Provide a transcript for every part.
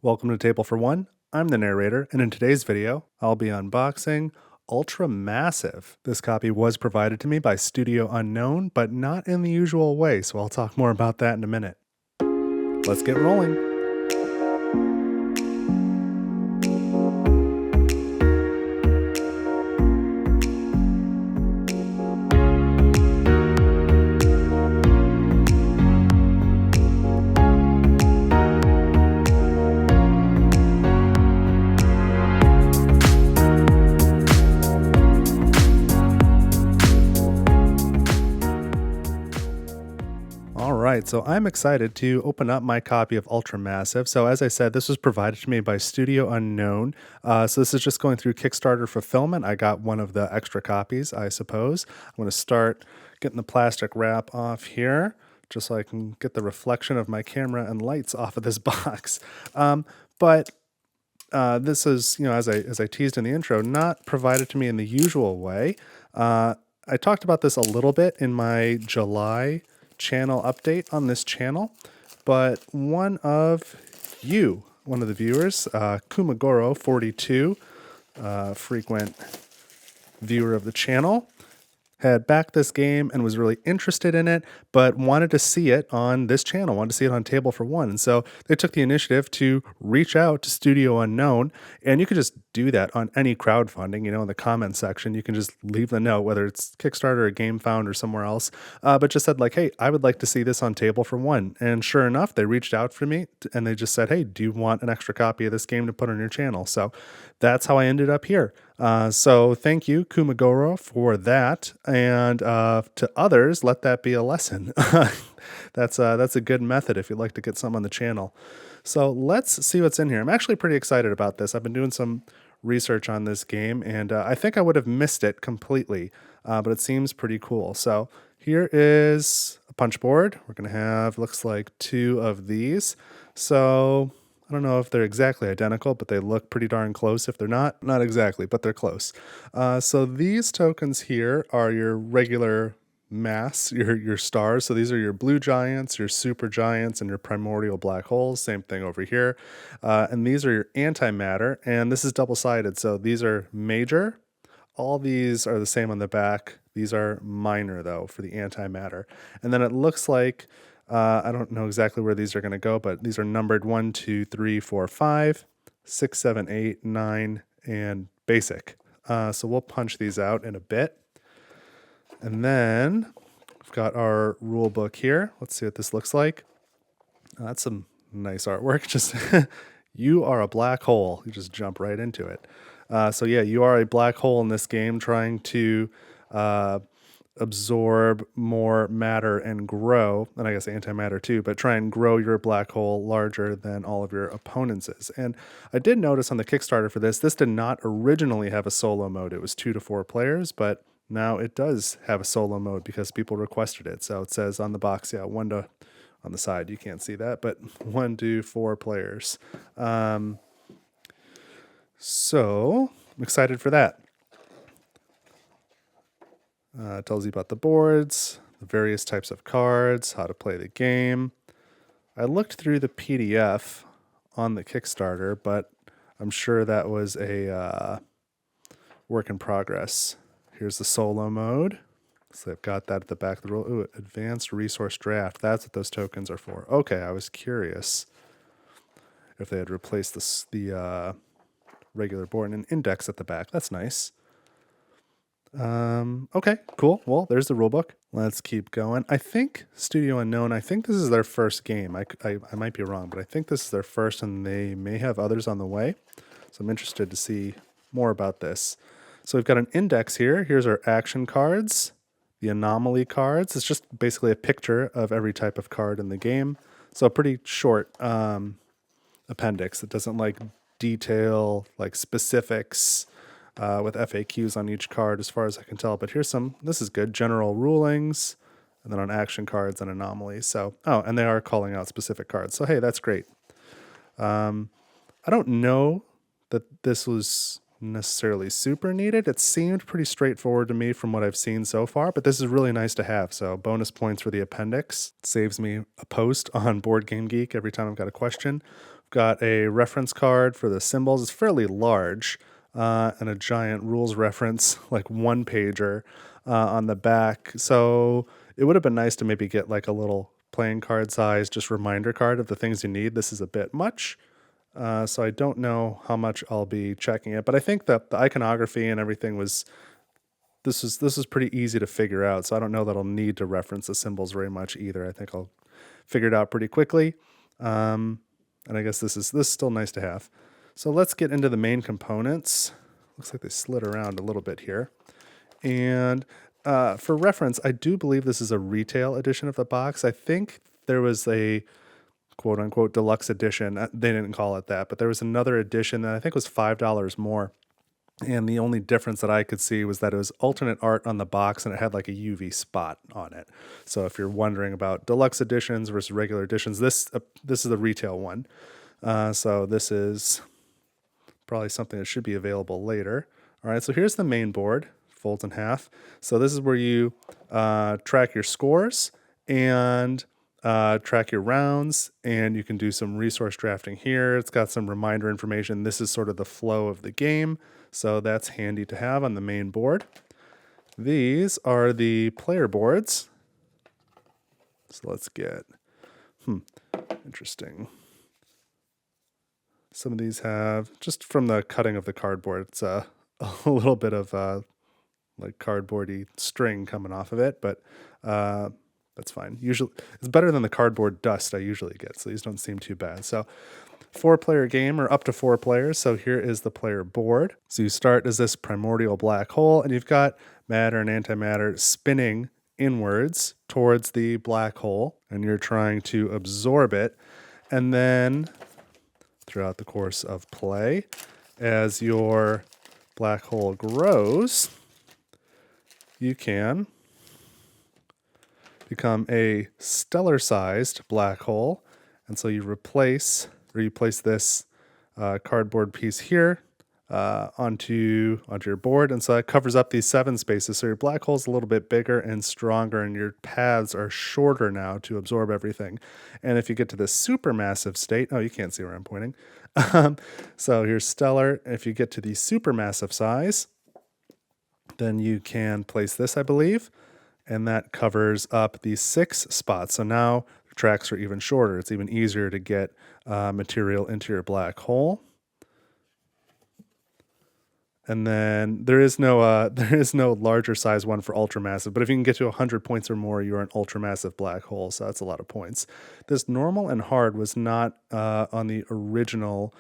Welcome to Table for One. I'm the narrator, and in today's video, I'll be unboxing Ultramassive. This copy was provided to me by Studio Unknown, but not in the usual way, so I'll talk more about that in a minute. Let's get rolling. All right, so I'm excited to open up my copy of Ultramassive. So as I said, this was provided to me by Studio Unknown. So this is just going through Kickstarter fulfillment. I got one of the extra copies, I suppose. I'm going to start getting the plastic wrap off here, just so I can get the reflection of my camera and lights off of this box. But this is, as I teased in the intro, not provided to me in the usual way. I talked about this a little bit in my July channel update on this channel, but one of the viewers, Kumagoro42, frequent viewer of the channel, had backed this game and was really interested in it, but wanted to see it on this channel, wanted to see it on Table for One. And so they took the initiative to reach out to Studio Unknown, and you could just do that on any crowdfunding, in the comment section. You can just leave the note, whether it's Kickstarter or GameFound or somewhere else, but just said like, hey, I would like to see this on Table for One. And sure enough, they reached out for me and they just said, hey, do you want an extra copy of this game to put on your channel? So that's how I ended up here. So thank you, Kumagoro, for that. And to others, let that be a lesson. That's a good method if you'd like to get some on the channel. So let's see what's in here. I'm actually pretty excited about this. I've been doing some research on this game, and I think I would have missed it completely, but it seems pretty cool. So here is a punch board. We're going to have, looks like 2 of these. So I don't know if they're exactly identical, but they look pretty darn close. If they're not exactly, but they're close. So these tokens here are your regular mass, your stars. So these are your blue giants, your super giants, and your primordial black holes. Same thing over here. And these are your antimatter, and this is double-sided. So these are major. All these are the same on the back. These are minor, though, for the antimatter. And then it looks like, I don't know exactly where these are going to go, but these are numbered 1, 2, 3, 4, 5, 6, 7, 8, 9, and basic. So we'll punch these out in a bit. And then we've got our rule book here. Let's see what this looks like. That's some nice artwork. Just you are a black hole. You just jump right into it. So yeah, you are a black hole in this game trying to absorb more matter and grow, and I guess antimatter too, but try and grow your black hole larger than all of your opponents is. And I did notice on the Kickstarter for this did not originally have a solo mode. It was 2 to 4 players, but now it does have a solo mode because people requested it. So it says on the box, 1 to, on the side, you can't see that, but 1 to 4 players. So I'm excited for that. It tells you about the boards, the various types of cards, how to play the game. I looked through the PDF on the Kickstarter, but I'm sure that was a work in progress. Here's the solo mode. So I've got that at the back of the rule. Ooh, advanced resource draft. That's what those tokens are for. Okay, I was curious if they had replaced the regular board and an index at the back. That's nice. Okay, cool. Well, there's the rule book. Let's keep going. I think Studio Unknown, I think this is their first game. I might be wrong, but I think this is their first and they may have others on the way. So I'm interested to see more about this. So we've got an index here. Here's our action cards, the anomaly cards. It's just basically a picture of every type of card in the game. So a pretty short appendix. It doesn't like detail like specifics with FAQs on each card as far as I can tell. But here's some, this is good, general rulings, and then on action cards and anomalies. So, and they are calling out specific cards. So, hey, that's great. I don't know that this was necessarily super needed. It seemed pretty straightforward to me from what I've seen so far, but this is really nice to have. So bonus points for the appendix. It saves me a post on Board Game Geek every time I've got a question Got a reference card for the symbols. It's fairly large, and a giant rules reference, like one pager on the back. So it would have been nice to maybe get like a little playing card size, just reminder card of the things you need. This is a bit much. So I don't know how much I'll be checking it, but I think that the iconography and everything was this is pretty easy to figure out. So I don't know that I'll need to reference the symbols very much either. I think I'll figure it out pretty quickly. And I guess this is still nice to have. So let's get into the main components. Looks like they slid around a little bit here. And for reference, I do believe this is a retail edition of the box. I think there was a quote unquote deluxe edition. They didn't call it that, but there was another edition that I think was $5 more. And the only difference that I could see was that it was alternate art on the box and it had like a UV spot on it. So if you're wondering about deluxe editions versus regular editions, this is the retail one. So this is probably something that should be available later. All right, so here's the main board, folds in half. So this is where you track your scores and track your rounds, and you can do some resource drafting here. It's got some reminder information. This is sort of the flow of the game. So that's handy to have on the main board. These are the player boards. So let's get, interesting. Some of these have, just from the cutting of the cardboard, it's a little bit of like cardboardy string coming off of it, but that's fine. Usually, it's better than the cardboard dust I usually get, so these don't seem too bad. So 4-player game, or up to 4 players. So here is the player board. So you start as this primordial black hole, and you've got matter and antimatter spinning inwards towards the black hole, and you're trying to absorb it. And then throughout the course of play, as your black hole grows, you can become a stellar-sized black hole. And so you place this cardboard piece here onto your board, and so that covers up these 7 spaces. So your black hole's a little bit bigger and stronger, and your paths are shorter now to absorb everything. And if you get to the supermassive state, oh, you can't see where I'm pointing. So here's stellar. If you get to the supermassive size, then you can place this, I believe, and that covers up the 6 spots. So now the tracks are even shorter. It's even easier to get material into your black hole. And then there is no larger size one for ultramassive, but if you can get to 100 points or more, you're an ultramassive black hole, so that's a lot of points. This normal and hard was not on the original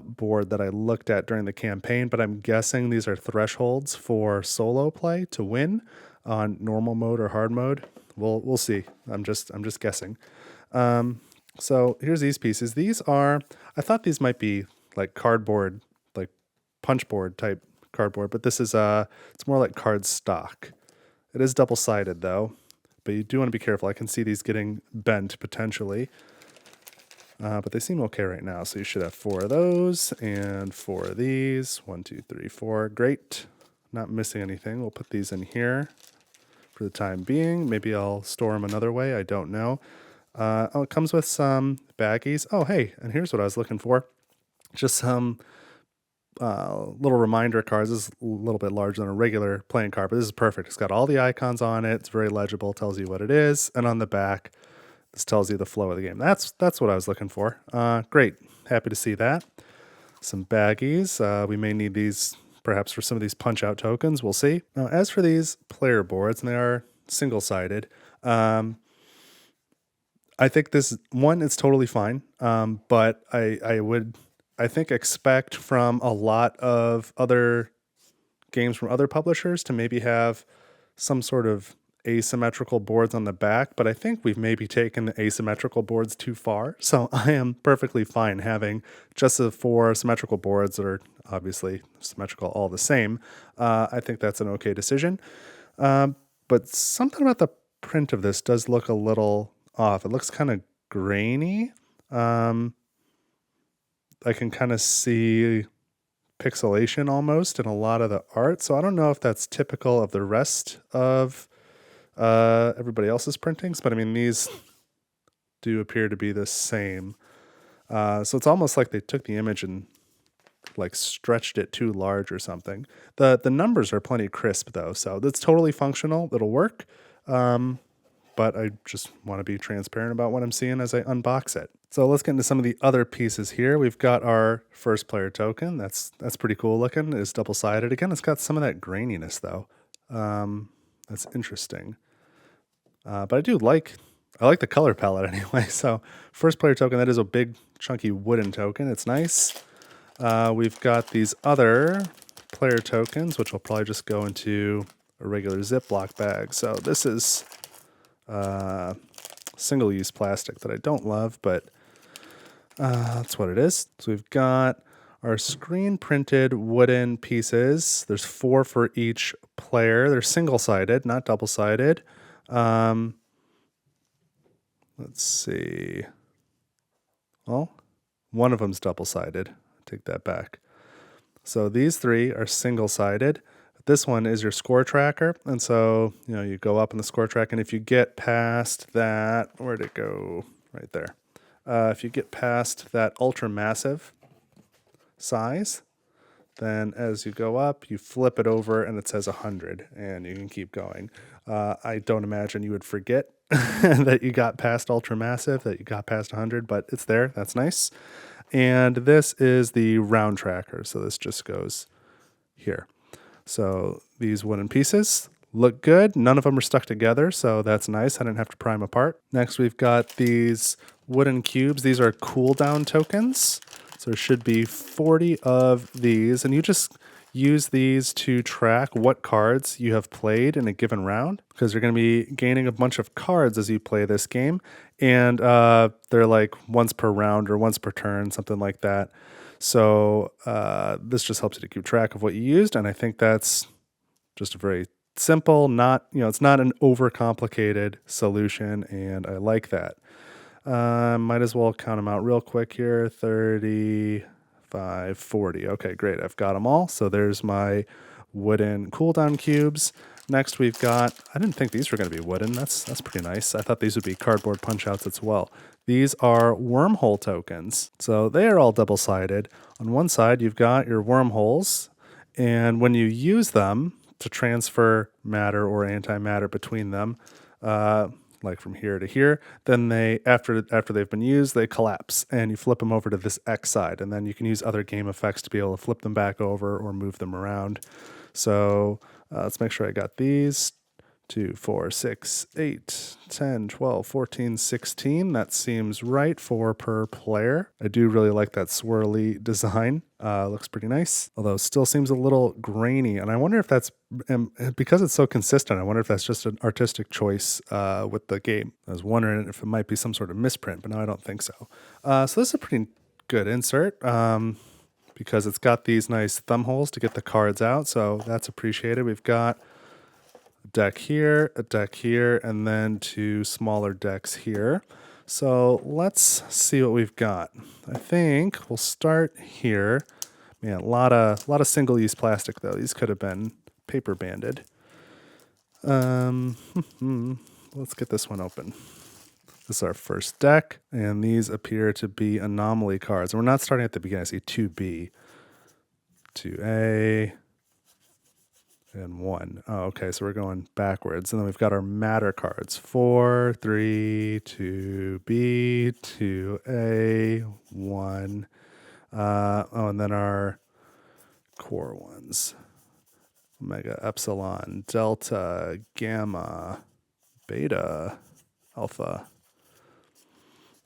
board that I looked at during the campaign, but I'm guessing these are thresholds for solo play to win on normal mode or hard mode. We'll see. I'm just guessing. So here's these pieces. These are, I thought these might be like cardboard, like punchboard type cardboard, but this is it's more like card stock. It is double-sided though, but you do want to be careful. I can see these getting bent potentially, but they seem okay right now. So you should have 4 of those and 4 of these. 1, 2, 3, 4. Great. Not missing anything. We'll put these in here for the time being. Maybe I'll store them another way. I don't know. Oh, it comes with some baggies. Oh, hey, and here's what I was looking for. Just some little reminder cards. This is a little bit larger than a regular playing card, but this is perfect. It's got all the icons on it. It's very legible, tells you what it is. And on the back, this tells you the flow of the game. That's what I was looking for. Great. Happy to see that. Some baggies. We may need these perhaps for some of these punch-out tokens. We'll see. Now, as for these player boards, and they are single-sided, I think this one is totally fine, but I would, I think, expect from a lot of other games from other publishers to maybe have some sort of asymmetrical boards on the back, but I think we've maybe taken the asymmetrical boards too far. So I am perfectly fine having just the 4 symmetrical boards that are obviously symmetrical all the same. I think that's an okay decision. But something about the print of this does look a little off. It looks kind of grainy. I can kind of see pixelation almost in a lot of the art. So I don't know if that's typical of the rest of everybody else's printings, but I mean, these do appear to be the same. So it's almost like they took the image and like stretched it too large or something. The numbers are plenty crisp though, so that's totally functional. It'll work. But I just want to be transparent about what I'm seeing as I unbox it. So let's get into some of the other pieces here. We've got our first player token. That's pretty cool looking. It's double-sided. Again, it's got some of that graininess though. That's interesting. But I like the color palette anyway. So first player token, that is a big chunky wooden token. It's nice. We've got these other player tokens, which will probably just go into a regular Ziploc bag. So this is single-use plastic that I don't love, but that's what it is. So we've got our screen-printed wooden pieces. There's 4 for each player. They're single-sided, not double-sided. Let's see. Well, one of them's double-sided. Take that back. So these 3 are single-sided. This one is your score tracker, and so you go up in the score track, and if you get past that, where'd it go? Right there. If you get past that ultramassive size, then as you go up, you flip it over, and it says 100, and you can keep going. I don't imagine you would forget that you got past ultramassive, that you got past 100, but it's there. That's nice. And this is the round tracker, so this just goes here. So these wooden pieces look good. None of them are stuck together, so that's nice. I didn't have to pry them apart. Next, we've got these wooden cubes. These are cooldown tokens. So there should be 40 of these, and you just use these to track what cards you have played in a given round, because you're going to be gaining a bunch of cards as you play this game, and they're like once per round or once per turn, something like that. So this just helps you to keep track of what you used, and I think that's just a very simple, it's not an overcomplicated solution, and I like that. Might as well count them out real quick here. 35, 40. Okay, great. I've got them all. So there's my wooden cooldown cubes. Next, we've got, I didn't think these were going to be wooden. That's pretty nice. I thought these would be cardboard punch-outs as well. These are wormhole tokens. So they are all double-sided. On one side, you've got your wormholes, and when you use them to transfer matter or antimatter between them, like from here to here, then they, after they've been used, they collapse, and you flip them over to this X side, and then you can use other game effects to be able to flip them back over or move them around. So let's make sure I got these. 2, 4, 6, 8, 10, 12, 14, 16. That seems right, 4 per player. I do really like that swirly design. Looks pretty nice, although it still seems a little grainy. And I wonder if that's, because it's so consistent, I wonder if that's just an artistic choice with the game. I was wondering if it might be some sort of misprint, but no, I don't think so. So this is a pretty good insert. Because it's got these nice thumb holes to get the cards out, so that's appreciated. We've got a deck here, and then 2 smaller decks here. So let's see what we've got. I think we'll start here. Man, a lot of single-use plastic though. These could have been paper banded. Let's get this one open. This is our first deck, and these appear to be anomaly cards. We're not starting at the beginning. I see 2B, 2A, and 1. Oh, okay, so we're going backwards. And then we've got our matter cards. 4, 3, 2B, 2A, 1. And then our core ones. Omega, epsilon, delta, gamma, beta, alpha.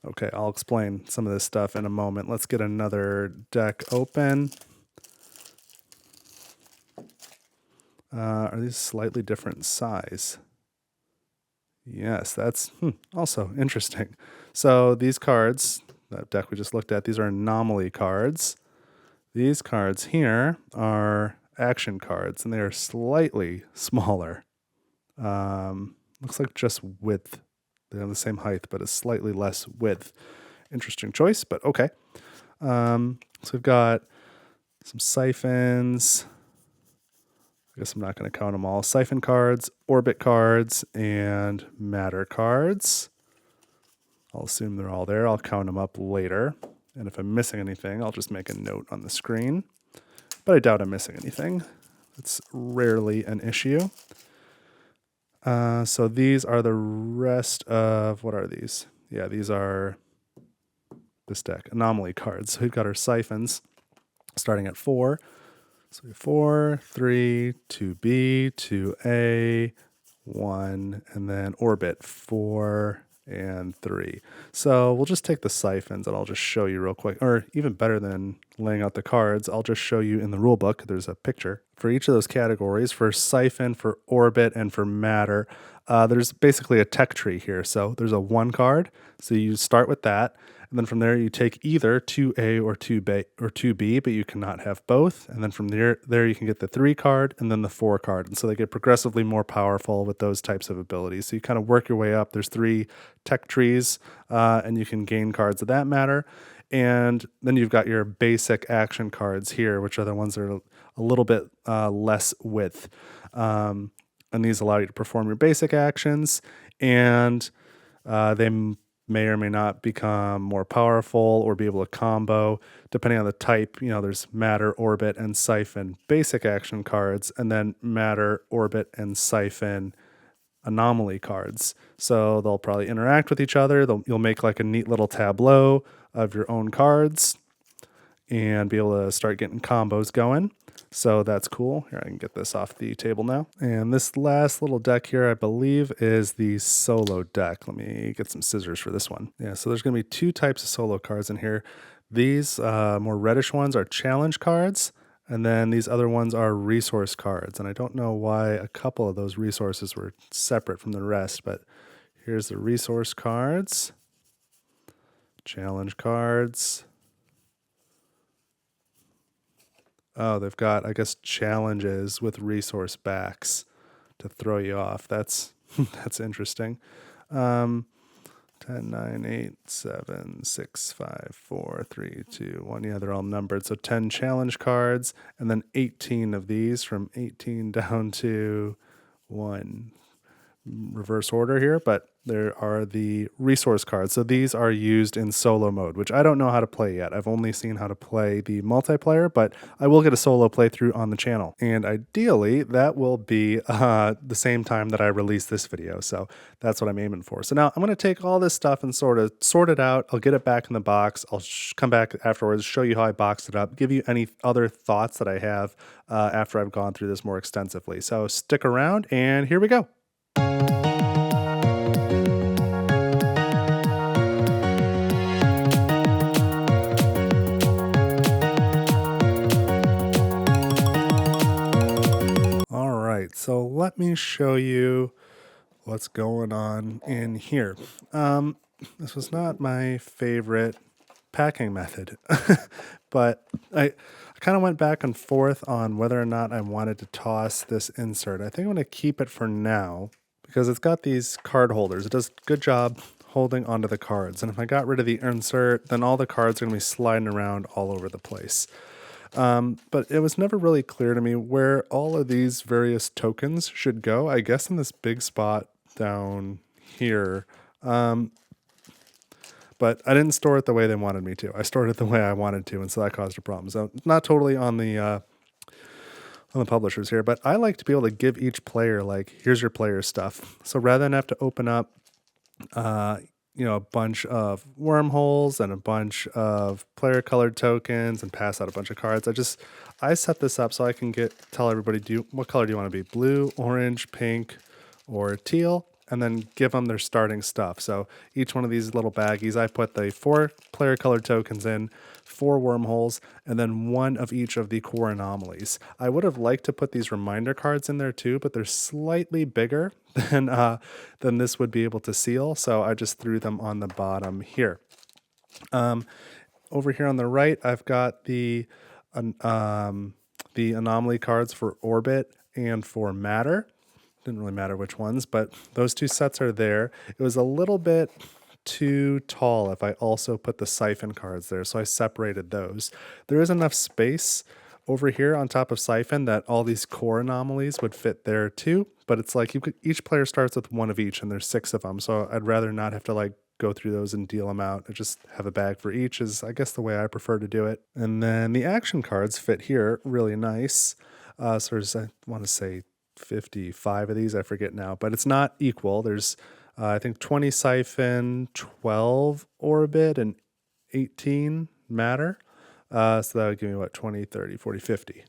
Okay, I'll explain some of this stuff in a moment. Let's get another deck open. Are these slightly different size? Yes, that's also interesting. So these cards, that deck we just looked at, these are anomaly cards. These cards here are action cards, and they are slightly smaller. Looks like just width. They have the same height, but a slightly less width. Interesting choice, but okay. So we've got some siphons. I guess I'm not going to count them all. Siphon cards, orbit cards, and matter cards. I'll assume they're all there. I'll count them up later. And if I'm missing anything, I'll just make a note on the screen. But I doubt I'm missing anything. It's rarely an issue. So these are the rest of, what are these? Yeah, these are this deck, anomaly cards. So we've got our siphons starting at 4. So we have 4, 3, 2B, 2A, 1, and then orbit 4 and 3. So we'll just take the siphons and I'll just show you real quick. Or even better than laying out the cards, I'll just show you in the rule book. There's a picture for each of those categories. For siphon, for orbit, and for matter, there's basically a tech tree here. So there's a 1 card. So you start with that. And then from there, you take either 2A or 2B, but you cannot have both. And then from there you can get the 3 card and then the 4 card. And so they get progressively more powerful with those types of abilities. So you kind of work your way up. There's 3 tech trees, and you can gain cards of that matter. And then you've got your basic action cards here, which are the ones that are a little bit less width. And these allow you to perform your basic actions, and they may or may not become more powerful or be able to combo depending on the type. There's matter, orbit, and siphon basic action cards, and then matter, orbit, and siphon anomaly cards. So they'll probably interact with each other. You'll make like a neat little tableau of your own cards and be able to start getting combos going. So that's cool. Here, I can get this off the table now. And this last little deck here, I believe, is the solo deck. Let me get some scissors for this one. Yeah, so there's going to be 2 types of solo cards in here. These more reddish ones are challenge cards, and then these other ones are resource cards. And I don't know why a couple of those resources were separate from the rest, but here's the resource cards, challenge cards. Oh, they've got, I guess, challenges with resource backs to throw you off. That's that's interesting. 10, 9, 8, 7, 6, 5, 4, 3, 2, 1. Yeah, they're all numbered. So 10 challenge cards, and then 18 of these from 18 down to 1. Reverse order here, but there are the resource cards. So these are used in solo mode, which I don't know how to play yet. I've only seen how to play the multiplayer, but I will get a solo playthrough on the channel. And ideally, that will be the same time that I release this video. So that's what I'm aiming for. So now I'm going to take all this stuff and sort of sort it out. I'll get it back in the box. I'll come back afterwards, show you how I boxed it up, give you any other thoughts that I have after I've gone through this more extensively. So stick around, and here we go. So let me show you what's going on in here. This was not my favorite packing method, but I kind of went back and forth on whether or not I wanted to toss this insert. I think I'm going to keep it for now because it's got these card holders. It does a good job holding onto the cards. And if I got rid of the insert, then all the cards are going to be sliding around all over the place. But it was never really clear to me where all of these various tokens should go. I guess in this big spot down here. But I didn't store it the way they wanted me to. I stored it the way I wanted to, and so that caused a problem. So not totally on the publishers here, but I like to be able to give each player, like, here's your player stuff. So rather than have to open up a bunch of wormholes and a bunch of player colored tokens and pass out a bunch of cards, I set this up so I can tell everybody, what color do you want to be? Blue, orange, pink, or teal, and then give them their starting stuff. So each one of these little baggies, I put the 4 player colored tokens in, 4 wormholes, and then 1 of each of the core anomalies. I would have liked to put these reminder cards in there too, but they're slightly bigger than this would be able to seal, so I just threw them on the bottom here. Over here on the right, I've got the anomaly cards for orbit and for matter. Didn't really matter which ones, but those 2 sets are there. It was a little bit too tall if I also put the siphon cards there, so I separated those. There is enough space over here on top of siphon that all these core anomalies would fit there too, but it's like each player starts with 1 of each, and there's 6 of them, so I'd rather not have to go through those and deal them out. I just have a bag for each is, I guess, the way I prefer to do it. And then the action cards fit here really nice. So there's, I want to say 55 of these, I forget now, but it's not equal. There's, I think 20 siphon, 12 orbit, and 18 matter. So that would give me what, 20, 30, 40, 50.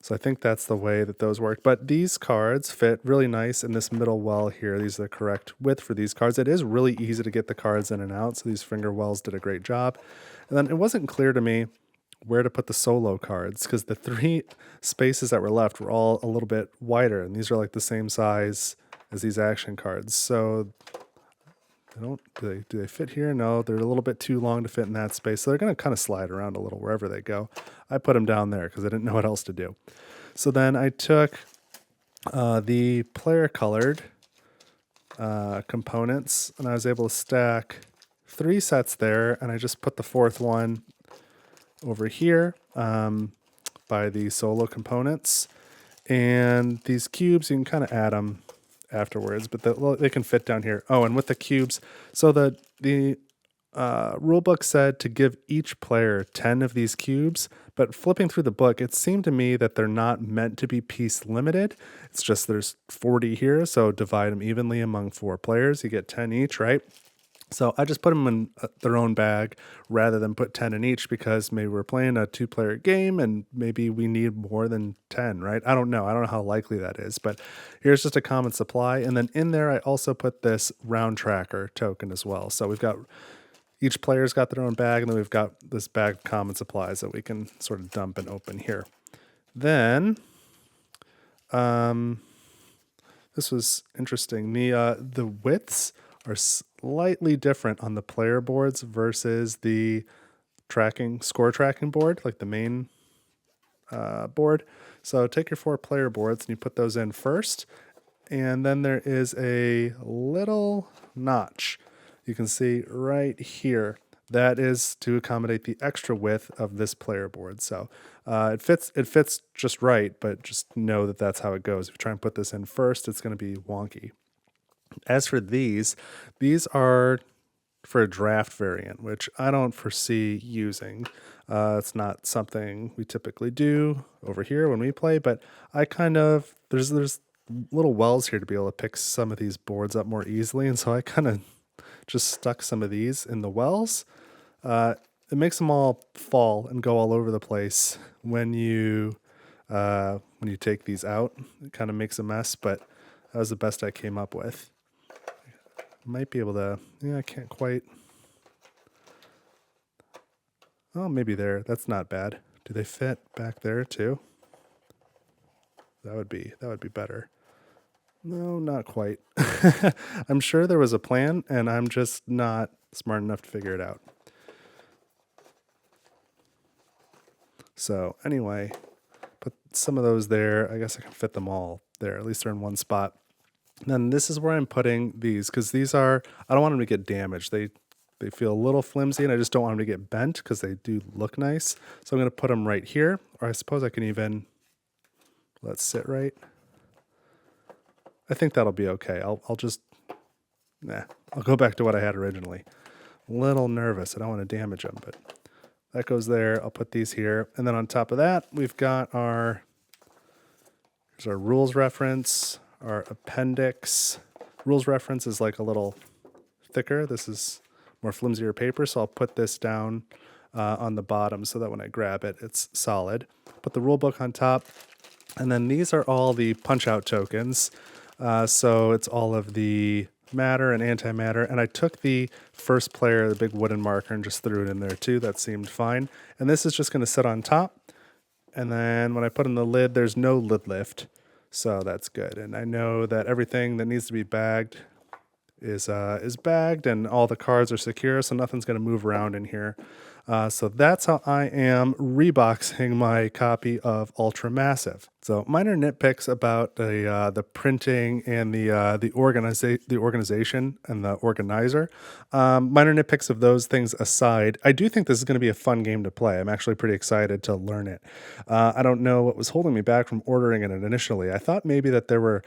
So I think that's the way that those work. But these cards fit really nice in this middle well here. These are the correct width for these cards. It is really easy to get the cards in and out, so these finger wells did a great job. And then it wasn't clear to me where to put the solo cards because the 3 spaces that were left were all a little bit wider, and these are like the same size as these action cards. So do they fit here? No, they're a little bit too long to fit in that space. So they're going to kind of slide around a little wherever they go. I put them down there because I didn't know what else to do. So then I took the player colored components, and I was able to stack 3 sets there, and I just put the 4th one over here by the solo components. And these cubes, you can kind of add them afterwards, but they can fit down here. Oh, and with the cubes, so the rule book said to give each player 10 of these cubes, but flipping through the book, it seemed to me that they're not meant to be piece limited. It's just there's 40 here, so divide them evenly among 4 players. You get 10 each, right? So I just put them in their own bag rather than put 10 in each because maybe we're playing a 2-player game and maybe we need more than 10, right? I don't know. I don't know how likely that is, but here's just a common supply. And then in there, I also put this round tracker token as well. So we've got each player's got their own bag, and then we've got this bag of common supplies that we can sort of dump and open here. Then, this was interesting. The widths are slightly different on the player boards versus the score tracking board, like the main board. So take your 4 player boards and you put those in first, and then there is a little notch you can see right here. That is to accommodate the extra width of this player board. So it fits just right, but just know that that's how it goes. If you try and put this in first, it's going to be wonky. As for these are for a draft variant, which I don't foresee using. It's not something we typically do over here when we play, but I kind of, there's little wells here to be able to pick some of these boards up more easily, and so I kind of just stuck some of these in the wells. It makes them all fall and go all over the place when you take these out. It kind of makes a mess, but that was the best I came up with. Might be able to, I can't quite. Oh, maybe there. That's not bad. Do they fit back there too? That would be better. No, not quite. I'm sure there was a plan, and I'm just not smart enough to figure it out. So anyway, put some of those there. I guess I can fit them all there. At least they're in one spot. Then this is where I'm putting these, because these are, I don't want them to get damaged. They feel a little flimsy, and I just don't want them to get bent because they do look nice. So I'm going to put them right here, or I suppose I can even let sit right. I think that'll be okay. I'll go back to what I had originally. A little nervous. I don't want to damage them, but that goes there. I'll put these here. And then on top of that, we've got here's our rules reference, our appendix. Rules reference is like a little thicker. This is more flimsier paper, so I'll put this down on the bottom so that when I grab it, it's solid. Put the rule book on top, and then these are all the punch-out tokens. So it's all of the matter and antimatter, and I took the first player, the big wooden marker, and just threw it in there too. That seemed fine. And this is just going to sit on top, and then when I put in the lid, there's no lid lift, so that's good. And I know that everything that needs to be bagged is bagged, and all the cards are secure, so nothing's going to move around in here. So that's how I am reboxing my copy of Ultramassive. So minor nitpicks about the printing and the organization and the organizer. Minor nitpicks of those things aside, I do think this is going to be a fun game to play. I'm actually pretty excited to learn it. I don't know what was holding me back from ordering it initially. I thought maybe that there were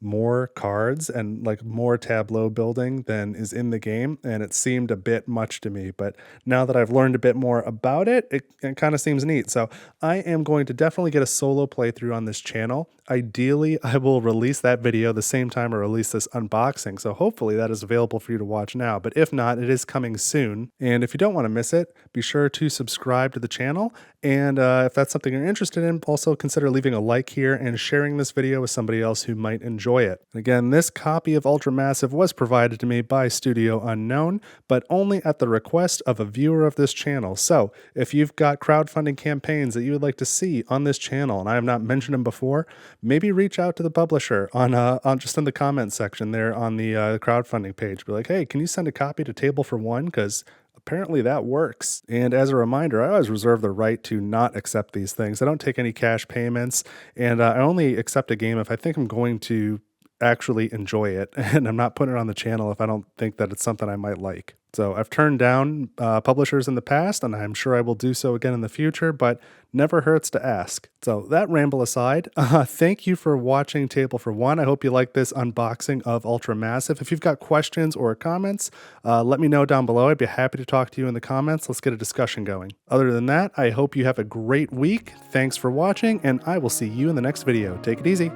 more cards and like more tableau building than is in the game, and it seemed a bit much to me. But now that I've learned a bit more about it, it kind of seems neat. So I am going to definitely get a solo playthrough on this channel. Ideally, I will release that video the same time I release this unboxing, so hopefully that is available for you to watch now. But if not, it is coming soon. And if you don't want to miss it, be sure to subscribe to the channel. And if that's something you're interested in, also consider leaving a like here and sharing this video with somebody else who might enjoy it. Again, this copy of Ultramassive was provided to me by Studio Unknown, but only at the request of a viewer of this channel. So if you've got crowdfunding campaigns that you would like to see on this channel, and I have not mentioned them before, maybe reach out to the publisher on just in the comment section there on the crowdfunding page. Be like, hey, can you send a copy to Table for One? Because apparently that works. And as a reminder, I always reserve the right to not accept these things. I don't take any cash payments, and I only accept a game if I think I'm going to actually enjoy it, and I'm not putting it on the channel if I don't think that it's something I might like. So I've turned down publishers in the past, and I'm sure I will do so again in the future, but never hurts to ask. So that ramble aside, thank you for watching Table for One. I hope you like this unboxing of Ultramassive. If you've got questions or comments, let me know down below. I'd be happy to talk to you in the comments. Let's get a discussion going. Other than that, I hope you have a great week. Thanks for watching, and I will see you in the next video. Take it easy.